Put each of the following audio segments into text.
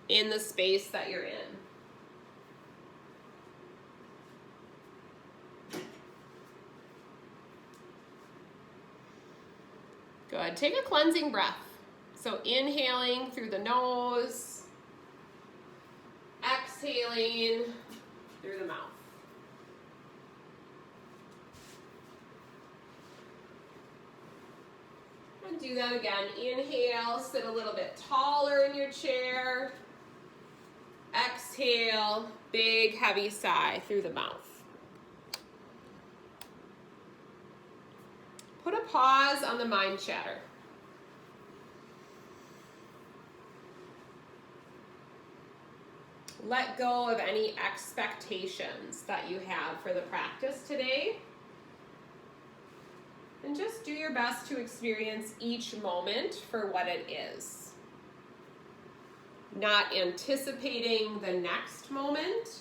in the space that you're in. Good. Take a cleansing breath. So inhaling through the nose, exhaling through the mouth. And do that again. Inhale, sit a little bit taller in your chair. Exhale, big heavy sigh through the mouth. Put a pause on the mind chatter. Let go of any expectations that you have for the practice today. And just do your best to experience each moment for what it is. Not anticipating the next moment,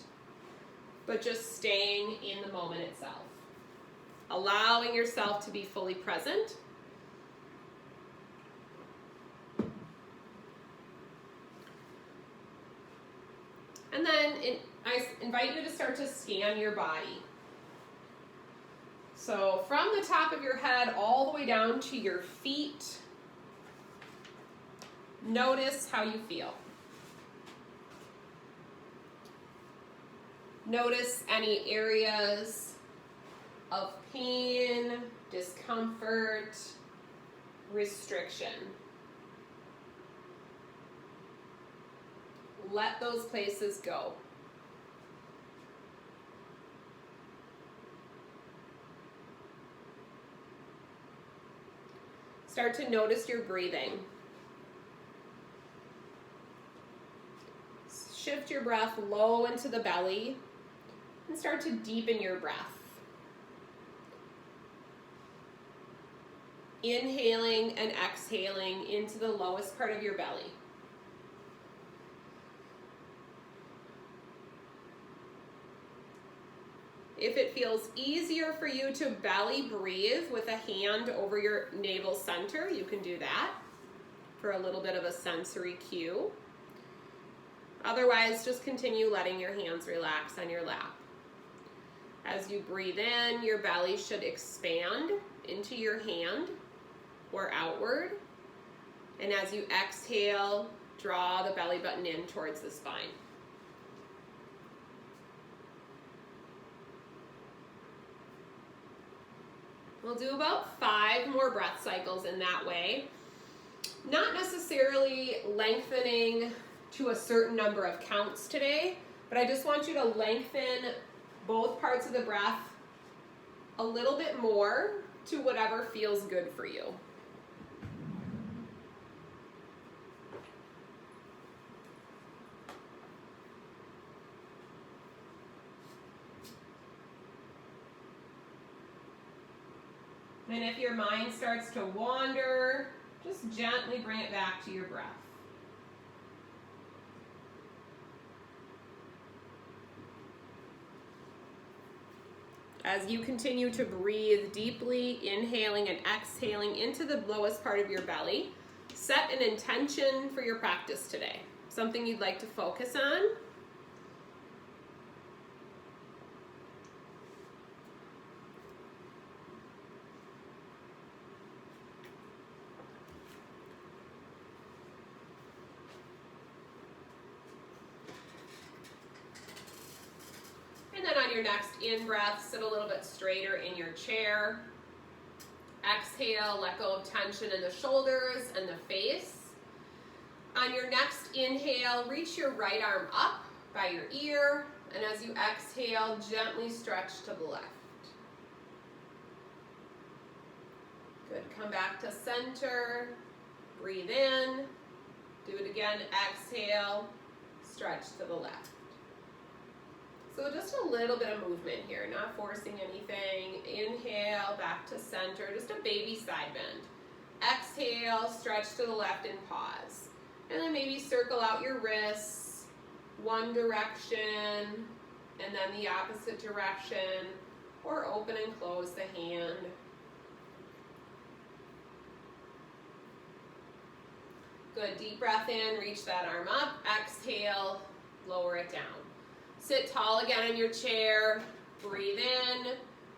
but just staying in the moment itself. Allowing yourself to be fully present. And then I invite you to start to scan your body. So from the top of your head all the way down to your feet, notice how you feel. Notice any areas of pain, discomfort, restriction. Let those places go. Start to notice your breathing. Shift your breath low into the belly and start to deepen your breath. Inhaling and exhaling into the lowest part of your belly. If it feels easier for you to belly breathe with a hand over your navel center, you can do that for a little bit of a sensory cue. Otherwise, just continue letting your hands relax on your lap. As you breathe in, your belly should expand into your hand or outward. And as you exhale, draw the belly button in towards the spine. We'll do about 5 more breath cycles in that way. Not necessarily lengthening to a certain number of counts today, but I just want you to lengthen both parts of the breath a little bit more to whatever feels good for you. And if your mind starts to wander, just gently bring it back to your breath. As you continue to breathe deeply, inhaling and exhaling into the lowest part of your belly, set an intention for your practice today. Something you'd like to focus on. Your next in-breath, sit a little bit straighter in your chair. Exhale, let go of tension in the shoulders and the face. On your next inhale, reach your right arm up by your ear, and as you exhale, gently stretch to the left. Good, come back to center, breathe in, do it again, exhale, stretch to the left. So just a little bit of movement here, not forcing anything. Inhale, back to center, just a baby side bend. Exhale, stretch to the left and pause. And then maybe circle out your wrists, one direction, and then the opposite direction, or open and close the hand. Good, deep breath in, reach that arm up. Exhale, lower it down. Sit tall again in your chair. Breathe in,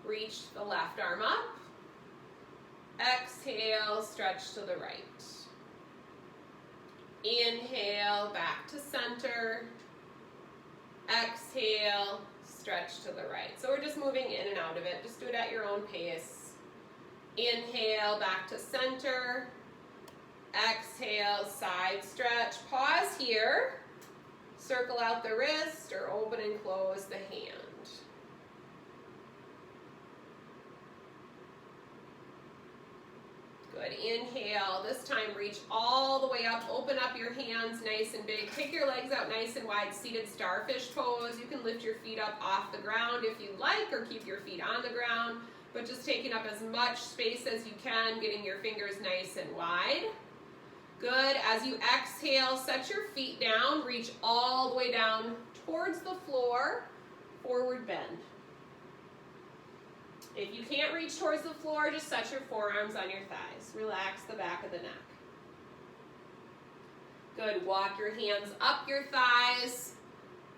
reach the left arm up. Exhale, stretch to the right. Inhale, back to center. Exhale, stretch to the right. So we're just moving in and out of it. Just do it at your own pace. Inhale, back to center. Exhale, side stretch. Pause here. Circle out the wrist or open and close the hand. Good, inhale. This time reach all the way up. Open up your hands nice and big. Take your legs out nice and wide, seated starfish pose. You can lift your feet up off the ground if you like, or keep your feet on the ground, but just taking up as much space as you can, getting your fingers nice and wide. Good, as you exhale, set your feet down, reach all the way down towards the floor, forward bend. If you can't reach towards the floor, just set your forearms on your thighs. Relax the back of the neck. Good, walk your hands up your thighs.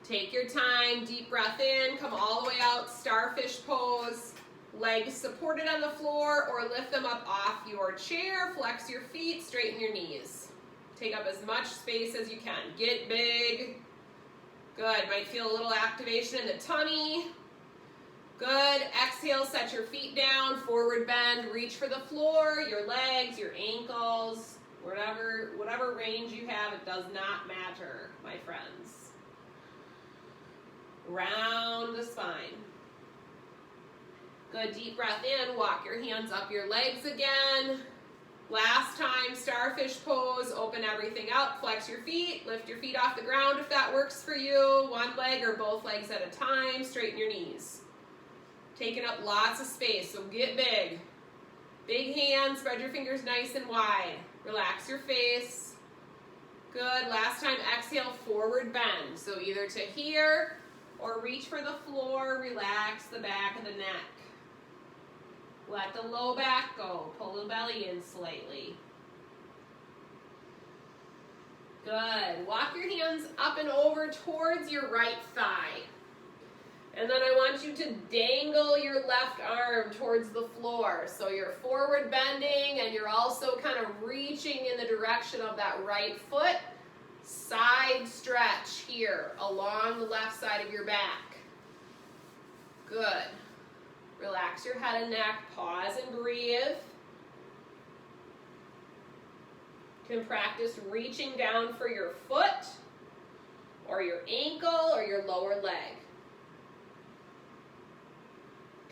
Take your time, deep breath in, come all the way out, starfish pose. Legs supported on the floor or lift them up off your chair. Flex your feet, straighten your knees. Take up as much space as you can. Get big. Good, might feel a little activation in the tummy. Good, exhale, set your feet down, forward bend, reach for the floor, your legs, your ankles, whatever range you have, it does not matter, my friends. Round the spine. Good, deep breath in, walk your hands up your legs again. Last time, starfish pose, open everything up, flex your feet, lift your feet off the ground if that works for you. One leg or both legs at a time, straighten your knees. Taking up lots of space, so get big. Big hands, spread your fingers nice and wide. Relax your face. Good, last time, exhale, forward bend. So either to here or reach for the floor, relax the back of the neck. Let the low back go, pull the belly in slightly. Good, walk your hands up and over towards your right thigh. And then I want you to dangle your left arm towards the floor. So you're forward bending and you're also kind of reaching in the direction of that right foot. Side stretch here along the left side of your back. Good. Relax your head and neck. Pause and breathe. You can practice reaching down for your foot or your ankle or your lower leg.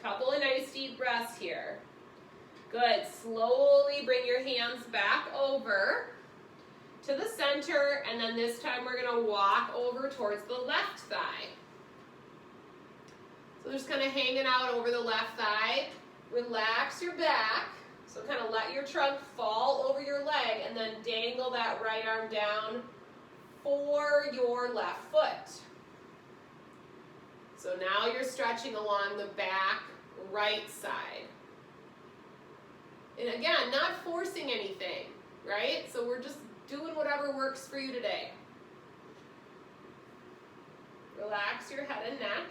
Couple of nice deep breaths here. Good, slowly bring your hands back over to the center, and then this time we're gonna walk over towards the left thigh. So just kind of hanging out over the left thigh. Relax your back, so kind of let your trunk fall over your leg, and then dangle that right arm down for your left foot. So now you're stretching along the back right side. And again, not forcing anything, right? So we're just doing whatever works for you today. Relax your head and neck.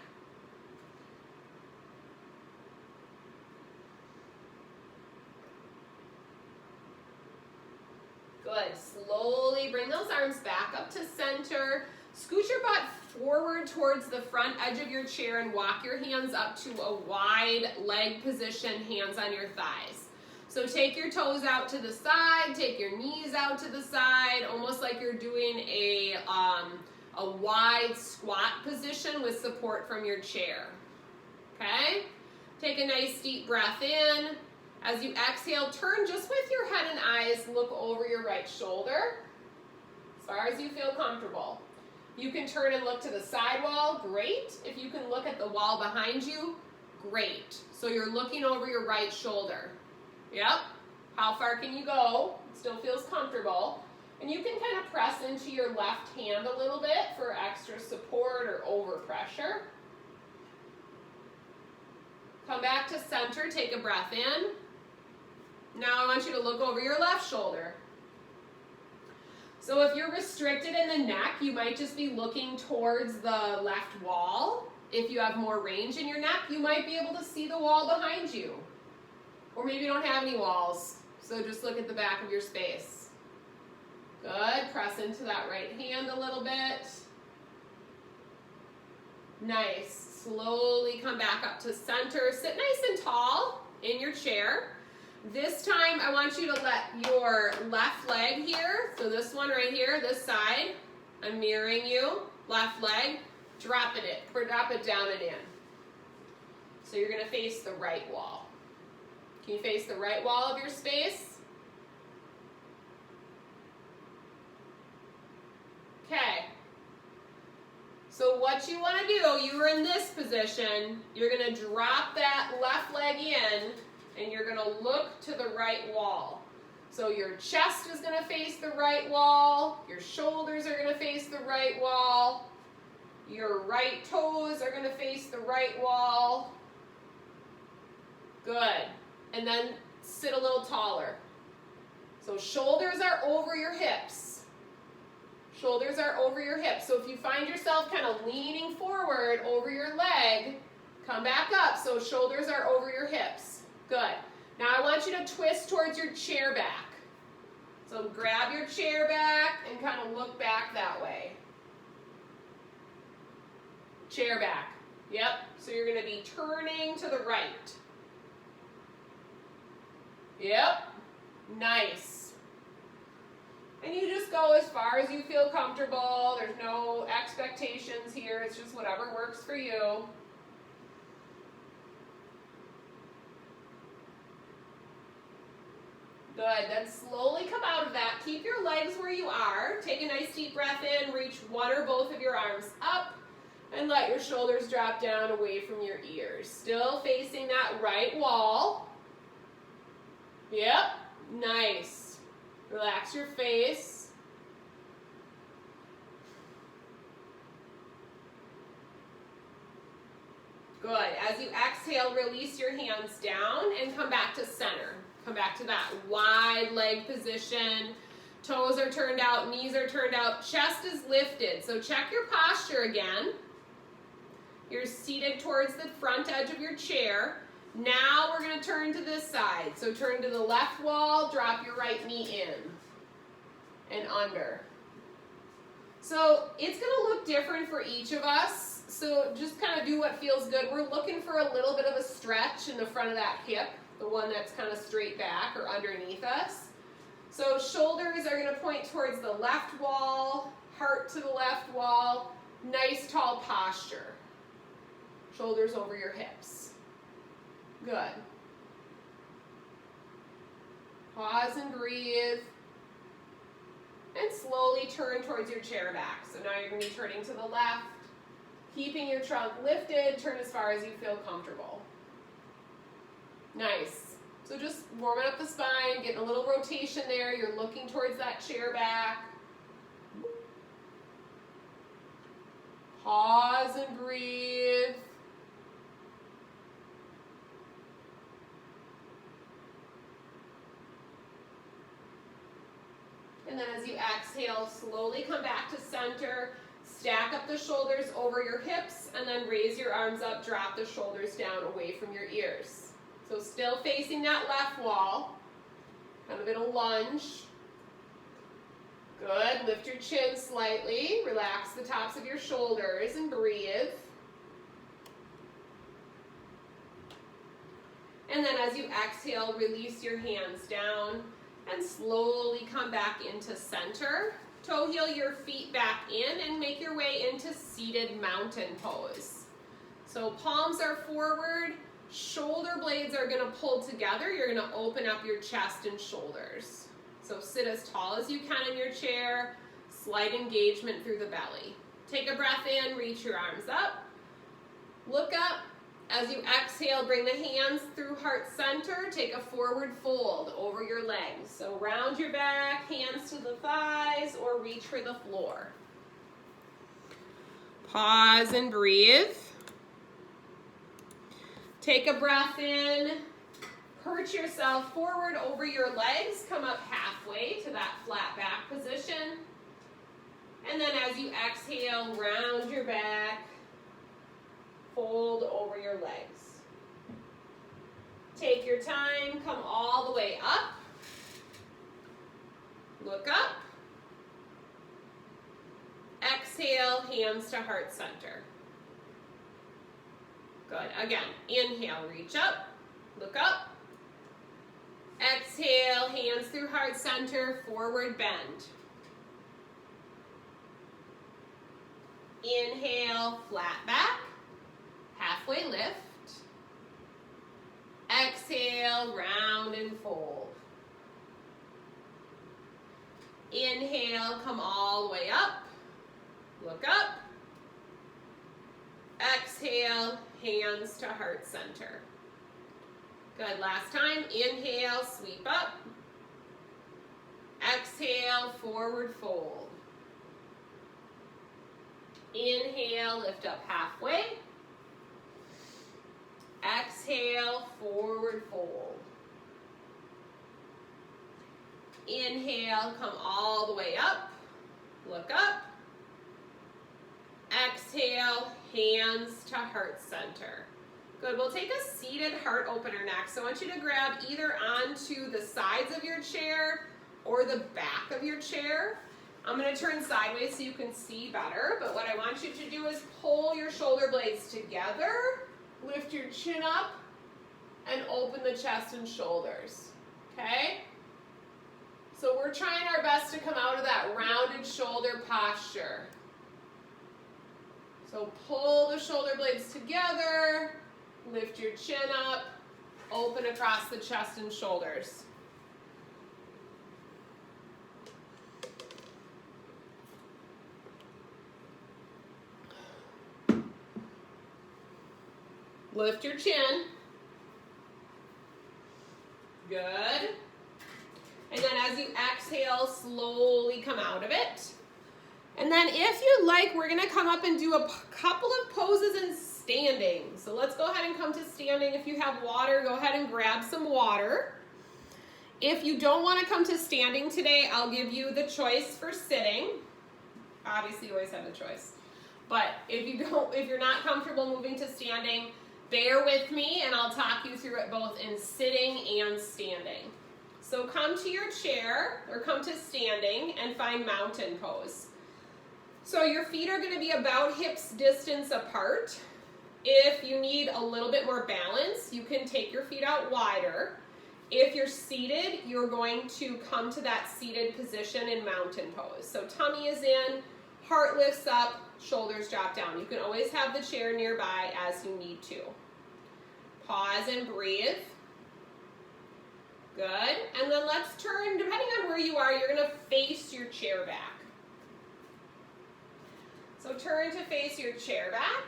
Good. Slowly bring those arms back up to center. Scoot your butt forward towards the front edge of your chair and walk your hands up to a wide leg position, hands on your thighs. So take your toes out to the side, take your knees out to the side, almost like you're doing a wide squat position with support from your chair. Okay? Take a nice deep breath in. As you exhale, turn just with your head and eyes, look over your right shoulder as far as you feel comfortable. You can turn and look to the side wall, great. If you can look at the wall behind you, great. So you're looking over your right shoulder. Yep. How far can you go? It still feels comfortable. And you can kind of press into your left hand a little bit for extra support or overpressure. Come back to center, take a breath in. Now I want you to look over your left shoulder. So if you're restricted in the neck, you might just be looking towards the left wall. If you have more range in your neck, you might be able to see the wall behind you. Or maybe you don't have any walls, so just look at the back of your space. Good, press into that right hand a little bit. Nice, slowly come back up to center. Sit nice and tall in your chair. This time I want you to let your left leg here, so this one right here, this side, I'm mirroring you, left leg, drop it down and in. So you're gonna face the right wall. Can you face the right wall of your space? Okay. So what you want to do, you were in this position, you're going to drop that left leg in and you're going to look to the right wall. So your chest is going to face the right wall, your shoulders are going to face the right wall, your right toes are going to face the right wall. Good. And then sit a little taller. So shoulders are over your hips. Shoulders are over your hips. So if you find yourself kind of leaning forward over your leg, come back up. So shoulders are over your hips. Good. Now I want you to twist towards your chair back. So grab your chair back and kind of look back that way. Chair back. Yep. So you're going to be turning to the right. Yep. Nice. And you just go as far as you feel comfortable. There's no expectations here. It's just whatever works for you. Good. Then slowly come out of that. Keep your legs where you are. Take a nice deep breath in. Reach one or both of your arms up. And let your shoulders drop down away from your ears. Still facing that right wall. Yep. Nice. Relax your face. Good. As you exhale, release your hands down and come back to center. Come back to that wide leg position. Toes are turned out, knees are turned out, chest is lifted. So check your posture again. You're seated towards the front edge of your chair. Now we're going to turn to this side. So turn to the left wall, drop your right knee in and under. So it's going to look different for each of us. So just kind of do what feels good. We're looking for a little bit of a stretch in the front of that hip, the one that's kind of straight back or underneath us. So shoulders are going to point towards the left wall, heart to the left wall, nice tall posture. Shoulders over your hips. Good. Pause and breathe. And slowly turn towards your chair back. So now you're going to be turning to the left, keeping your trunk lifted, turn as far as you feel comfortable. Nice. So just warming up the spine, getting a little rotation there. You're looking towards that chair back. Pause and breathe. And then as you exhale, slowly come back to center. Stack up the shoulders over your hips and then raise your arms up, drop the shoulders down away from your ears. So still facing that left wall, kind of in a lunge. Good, lift your chin slightly, relax the tops of your shoulders and breathe. And then as you exhale, release your hands down and slowly come back into center. Toe heel your feet back in and make your way into seated mountain pose. So palms are forward, shoulder blades are gonna pull together. You're gonna open up your chest and shoulders. So sit as tall as you can in your chair, slight engagement through the belly. Take a breath in, reach your arms up, look up. As you exhale, bring the hands through heart center. Take a forward fold over your legs. So round your back, hands to the thighs, or reach for the floor. Pause and breathe. Take a breath in. Perch yourself forward over your legs. Come up halfway to that flat back position. And then as you exhale, round your back, fold over your legs. Take your time, come all the way up. Look up. Exhale, hands to heart center. Good. Again, inhale, reach up, look up. Exhale, hands through heart center, forward bend. Inhale, flat back, halfway lift. Exhale, round and fold. Inhale, come all the way up, look up. Exhale, hands to heart center. Good, last time, inhale, sweep up. Exhale, forward fold. Inhale, lift up halfway. Exhale, forward fold. Inhale, come all the way up, look up. Exhale, hands to heart center. Good, we'll take a seated heart opener next. So I want you to grab either onto the sides of your chair or the back of your chair. I'm going to turn sideways so you can see better, but what I want you to do is pull your shoulder blades together, lift your chin up, and open the chest and shoulders, okay? So we're trying our best to come out of that rounded shoulder posture. So pull the shoulder blades together, lift your chin up, open across the chest and shoulders. Lift your chin. Good. And then as you exhale, slowly come out of it. And then if you like, we're gonna come up and do a couple of poses in standing. So let's go ahead and come to standing. If you have water, go ahead and grab some water. If you don't wanna come to standing today, I'll give you the choice for sitting. Obviously, you always have the choice. But if you're not comfortable moving to standing, bear with me and I'll talk you through it both in sitting and standing. So come to your chair or come to standing and find mountain pose. So your feet are going to be about hips distance apart. If you need a little bit more balance, you can take your feet out wider. If you're seated, you're going to come to that seated position in mountain pose. So tummy is in, heart lifts up, shoulders drop down. You can always have the chair nearby as you need to. Pause and breathe. Good. And then let's turn, depending on where you are, you're going to face your chair back. So turn to face your chair back,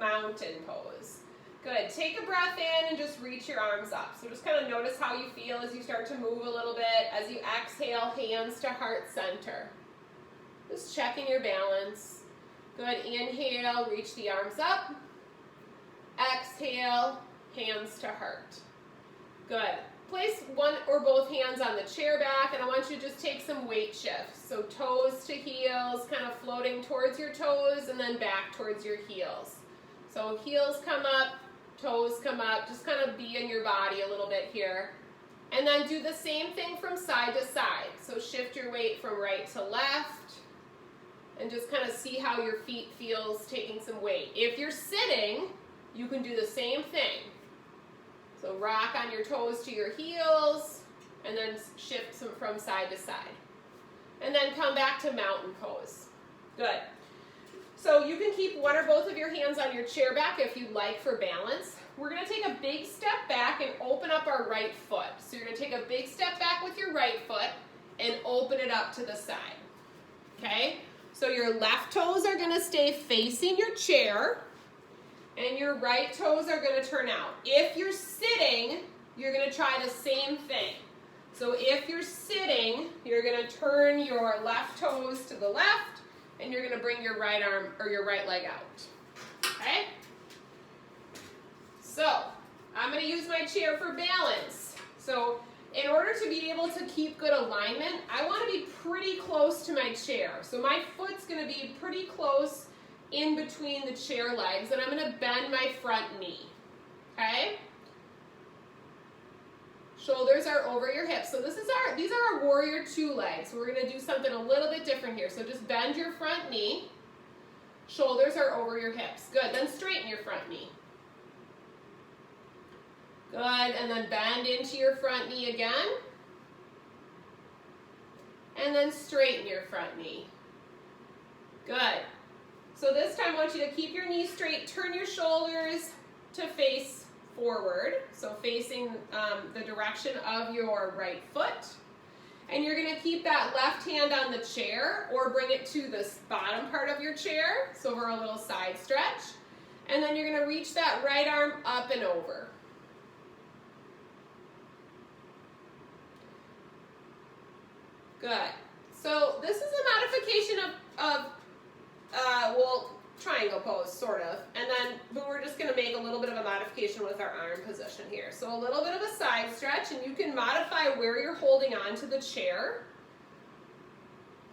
mountain pose. Good, take a breath in and just reach your arms up. So just kind of notice how you feel as you start to move a little bit. As you exhale, hands to heart center. Just checking your balance. Good, inhale, reach the arms up. Exhale, hands to heart. Good. Place one or both hands on the chair back, and I want you to just take some weight shifts. So toes to heels, kind of floating towards your toes and then back towards your heels. So heels come up, toes come up, just kind of be in your body a little bit here. And then do the same thing from side to side. So shift your weight from right to left and just kind of see how your feet feels taking some weight. If you're sitting, you can do the same thing. So rock on your toes to your heels, and then shift from side to side. And then come back to mountain pose. Good. So you can keep one or both of your hands on your chair back if you'd like for balance. We're going to take a big step back and open up our right foot. So you're going to take a big step back with your right foot and open it up to the side. Okay? So your left toes are going to stay facing your chair, and your right toes are going to turn out. If you're sitting, you're going to try the same thing. So if you're sitting, you're going to turn your left toes to the left, and you're going to bring your right arm or your right leg out. Okay? So I'm going to use my chair for balance. So in order to be able to keep good alignment, I want to be pretty close to my chair. So my foot's going to be pretty close in between the chair legs, and I'm going to bend my front knee, okay? Shoulders are over your hips. So these are our warrior two legs. We're going to do something a little bit different here. So just bend your front knee. Shoulders are over your hips. Good. Then straighten your front knee. Good. And then bend into your front knee again. And then straighten your front knee. Good. So this time I want you to keep your knees straight. Turn your shoulders to face forward, so facing the direction of your right foot. And you're going to keep that left hand on the chair or bring it to the bottom part of your chair, so for a little side stretch. And then you're going to reach that right arm up and over. Good. So this is a modification of well, triangle pose, sort of. And then we're just going to make a little bit of a modification with our arm position here. So a little bit of a side stretch, and you can modify where you're holding on to the chair.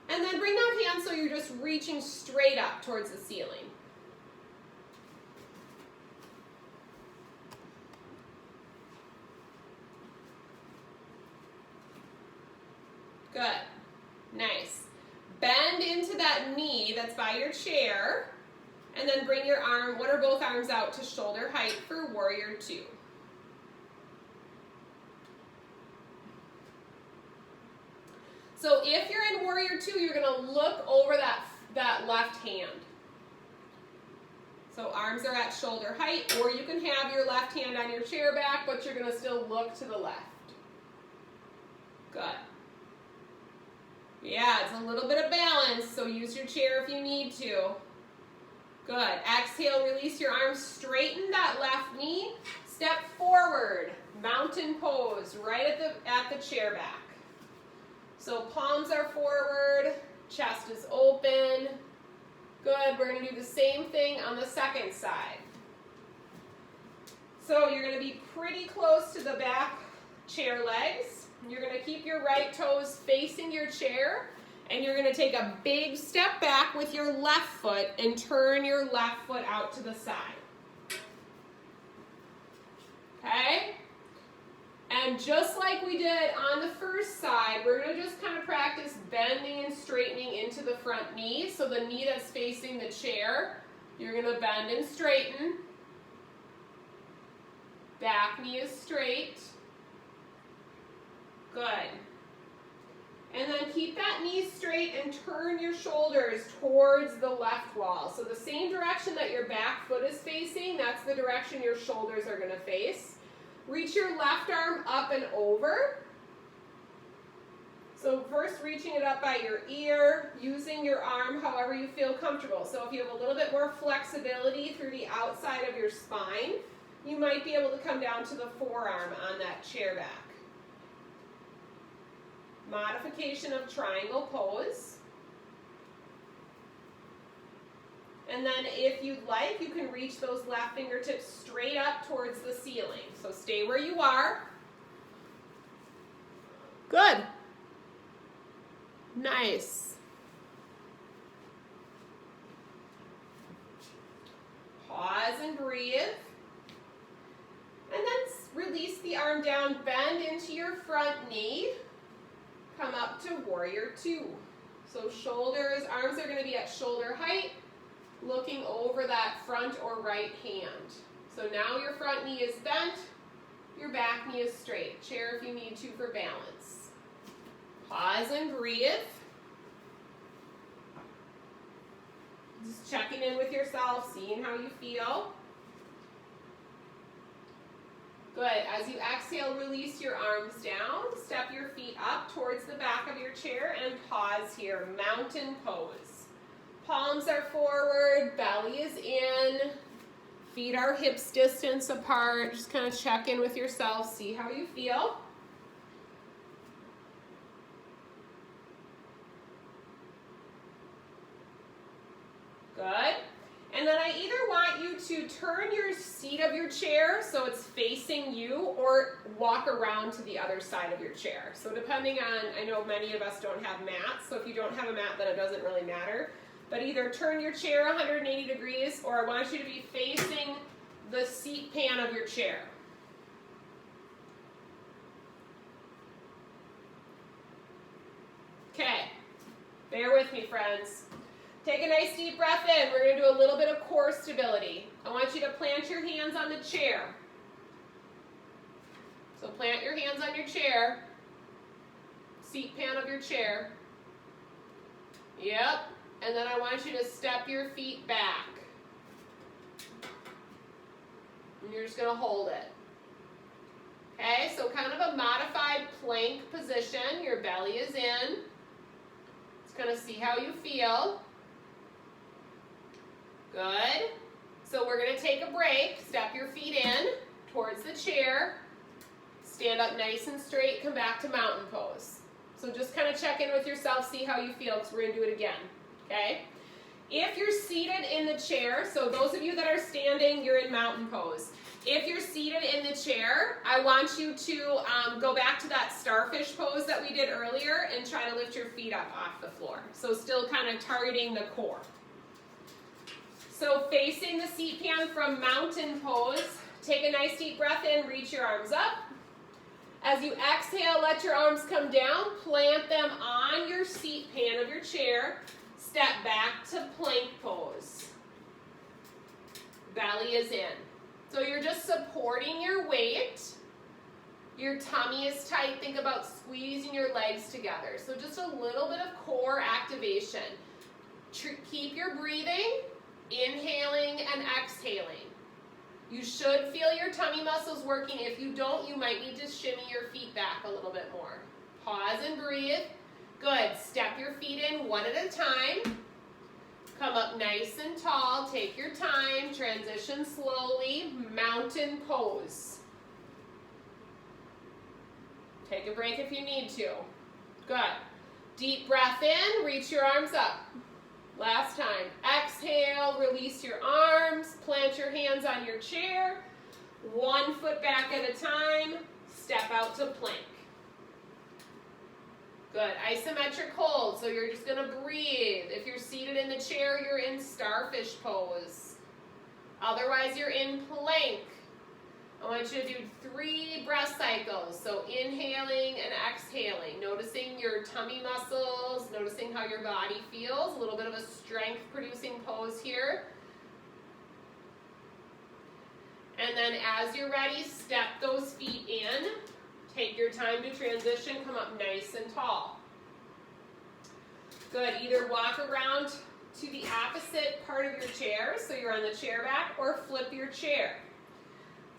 And then bring that hand so you're just reaching straight up towards the ceiling. Good. Nice. Bend into that knee that's by your chair, and then bring your arm, one or both arms out to shoulder height for warrior two. So if you're in warrior two, you're going to look over that left hand. So arms are at shoulder height, or you can have your left hand on your chair back, but you're going to still look to the left. Good. Yeah, it's a little bit of balance, so use your chair if you need to. Good. Exhale, release your arms, straighten that left knee, step forward, mountain pose, right at the chair back. So palms are forward, chest is open. Good, we're going to do the same thing on the second side. So you're going to be pretty close to the back chair legs. You're going to keep your right toes facing your chair, and you're going to take a big step back with your left foot and turn your left foot out to the side. Okay? And just like we did on the first side, we're going to just kind of practice bending and straightening into the front knee. So the knee that's facing the chair, you're going to bend and straighten. Back knee is straight. Good. And then keep that knee straight and turn your shoulders towards the left wall. So the same direction that your back foot is facing, that's the direction your shoulders are going to face. Reach your left arm up and over. So first reaching it up by your ear, using your arm however you feel comfortable. So if you have a little bit more flexibility through the outside of your spine, you might be able to come down to the forearm on that chair back. Modification of triangle pose. And then if you'd like, you can reach those left fingertips straight up towards the ceiling. So stay where you are. Good. Nice. Pause and breathe. And then release the arm down, bend into your front knee. Come up to warrior two. So shoulders, arms are going to be at shoulder height, looking over that front or right hand. So now your front knee is bent, your back knee is straight. Chair if you need to for balance. Pause and breathe. Just checking in with yourself, seeing how you feel. Good. As you exhale, release your arms down. Step your feet up towards the back of your chair and pause here. Mountain pose. Palms are forward, belly is in. Feet are hips distance apart. Just kind of check in with yourself, see how you feel. Good. And then I either want you to turn your seat of your chair so it's facing you, or walk around to the other side of your chair. So depending on, I know many of us don't have mats, so if you don't have a mat, then it doesn't really matter. But either turn your chair 180 degrees, or I want you to be facing the seat pan of your chair. Okay, bear with me, friends. Take a nice deep breath in. We're going to do a little bit of core stability. I want you to plant your hands on the chair. So plant your hands on your chair, seat pan of your chair. Yep. And then I want you to step your feet back. And you're just going to hold it. Okay, so kind of a modified plank position. Your belly is in. Just going to see how you feel. Good. So we're going to take a break. Step your feet in towards the chair. Stand up nice and straight. Come back to mountain pose. So just kind of check in with yourself, see how you feel, because we're going to do it again. Okay? If you're seated in the chair, so those of you that are standing, you're in mountain pose. If you're seated in the chair, I want you to go back to that starfish pose that we did earlier and try to lift your feet up off the floor. So still kind of targeting the core. So facing the seat pan from mountain pose, take a nice deep breath in, reach your arms up. As you exhale, let your arms come down, plant them on your seat pan of your chair, step back to plank pose. Belly is in. So you're just supporting your weight. Your tummy is tight. Think about squeezing your legs together. So just a little bit of core activation. Keep your breathing. Inhaling and exhaling. You should feel your tummy muscles working. If you don't, you might need to shimmy your feet back a little bit more. Pause and breathe. Good. Step your feet in one at a time. Come up nice and tall. Take your time. Transition slowly. Mountain pose. Take a break if you need to. Good. Deep breath in. Reach your arms up. Last time. Exhale, release your arms, plant your hands on your chair, 1 foot back at a time, step out to plank. Good, isometric hold, so you're just gonna breathe. If you're seated in the chair, you're in starfish pose. Otherwise, you're in plank. I want you to do 3 breath cycles. So inhaling and exhaling, noticing your tummy muscles, noticing how your body feels, a little bit of a strength producing pose here. And then as you're ready, step those feet in. Take your time to transition, come up nice and tall. Good, either walk around to the opposite part of your chair, so you're on the chair back, or flip your chair.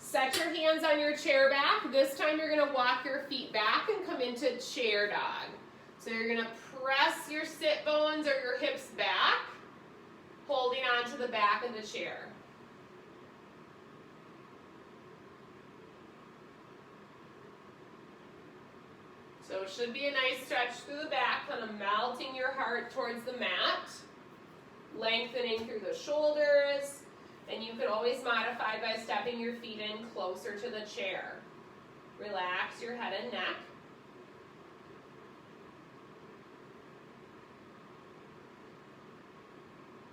Set your hands on your chair back. This time you're going to walk your feet back and come into chair dog. So you're going to press your sit bones or your hips back, holding on to the back of the chair. So it should be a nice stretch through the back, kind of melting your heart towards the mat, lengthening through the shoulders. And you can always modify by stepping your feet in closer to the chair. Relax your head and neck.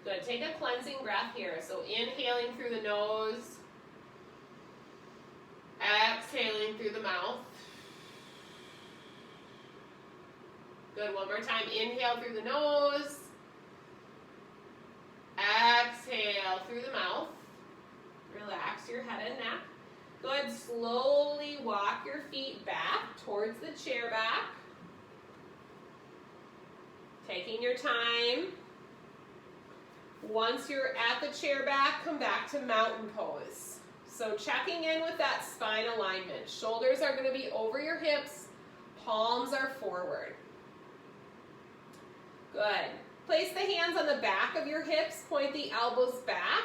Good, take a cleansing breath here. So inhaling through the nose, exhaling through the mouth. Good, one more time, inhale through the nose. Exhale through the mouth. Relax your head and neck. Good. Slowly walk your feet back towards the chair back. Taking your time. Once you're at the chair back, come back to mountain pose. So checking in with that spine alignment. Shoulders are going to be over your hips. Palms are forward. Good. Place the hands on the back of your hips, point the elbows back,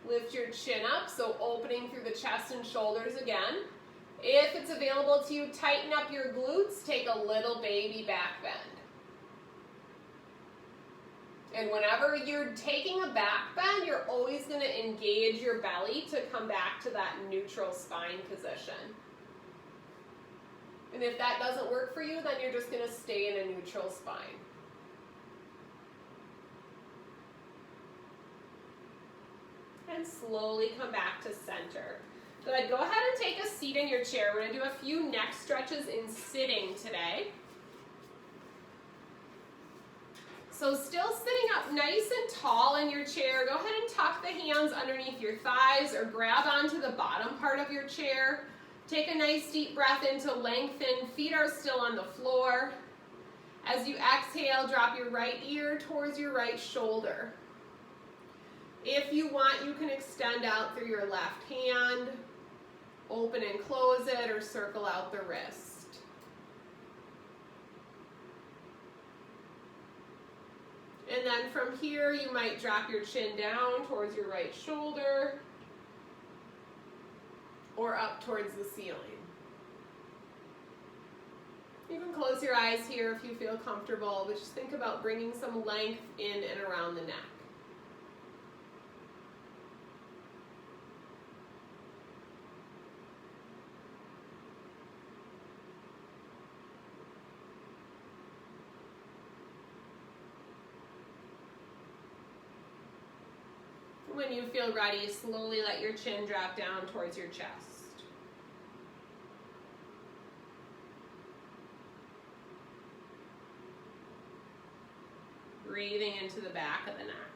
lift your chin up, so opening through the chest and shoulders again. If it's available to you, tighten up your glutes, take a little baby back bend. And whenever you're taking a back bend, you're always going to engage your belly to come back to that neutral spine position. And if that doesn't work for you, then you're just going to stay in a neutral spine. And slowly come back to center. Good. Go ahead and take a seat in your chair. We're going to do a few neck stretches in sitting today. So still sitting up nice and tall in your chair. Go ahead and tuck the hands underneath your thighs or grab onto the bottom part of your chair. Take a nice deep breath in to lengthen. Feet are still on the floor. As you exhale, drop your right ear towards your right shoulder. If you want, you can extend out through your left hand, open and close it, or circle out the wrist. And then from here, you might drop your chin down towards your right shoulder or up towards the ceiling. You can close your eyes here if you feel comfortable, but just think about bringing some length in and around the neck. When you feel ready, slowly let your chin drop down towards your chest. Breathing into the back of the neck.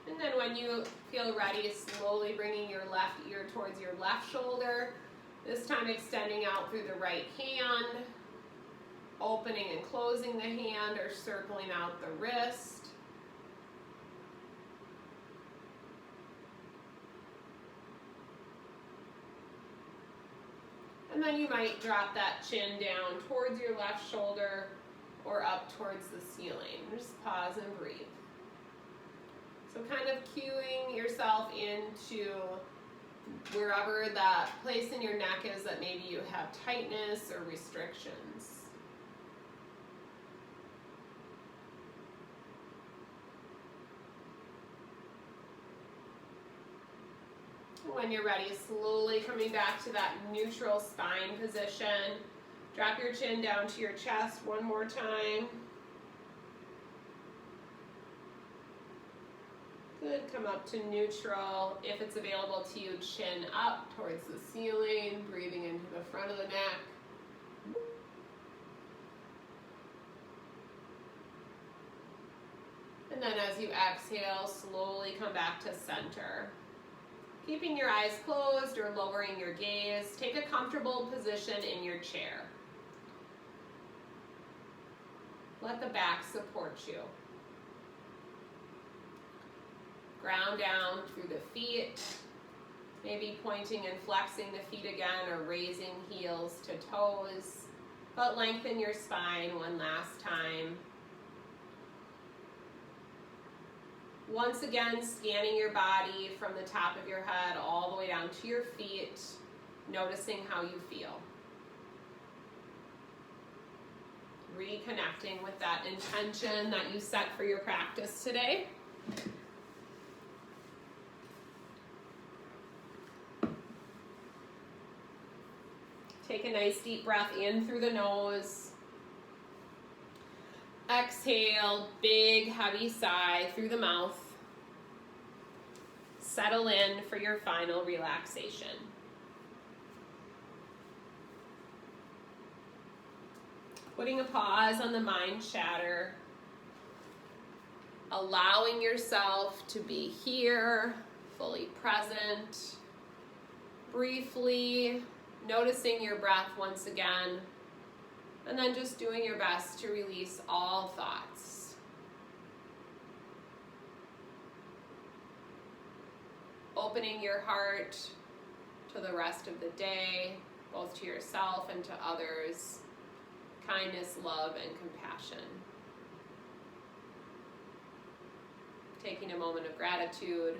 And then when you feel ready, slowly bringing your left ear towards your left shoulder, this time extending out through the right hand, opening and closing the hand or circling out the wrist. And then you might drop that chin down towards your left shoulder or up towards the ceiling. Just pause and breathe. So kind of cueing yourself into wherever that place in your neck is that maybe you have tightness or restrictions. When you're ready, slowly coming back to that neutral spine position. Drop your chin down to your chest one more time. Good, come up to neutral. If it's available to you, chin up towards the ceiling, breathing into the front of the neck. And then as you exhale, slowly come back to center. Keeping your eyes closed or lowering your gaze, take a comfortable position in your chair. Let the back support you. Ground down through the feet, maybe pointing and flexing the feet again or raising heels to toes, but lengthen your spine one last time. Once again, scanning your body from the top of your head all the way down to your feet, noticing how you feel. Reconnecting with that intention that you set for your practice today. Take a nice deep breath in through the nose. Exhale, big heavy sigh through the mouth. Settle in for your final relaxation. Putting a pause on the mind chatter. Allowing yourself to be here, fully present. Briefly noticing your breath once again, and then just doing your best to release all thoughts. Opening your heart to the rest of the day, both to yourself and to others. Kindness, love, and compassion. taking a moment of gratitude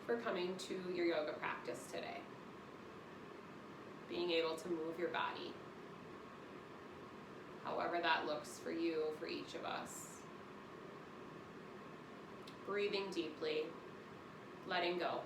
for coming to your yoga practice today. Being able to move your body, however that looks for you, for each of us. Breathing deeply, letting go.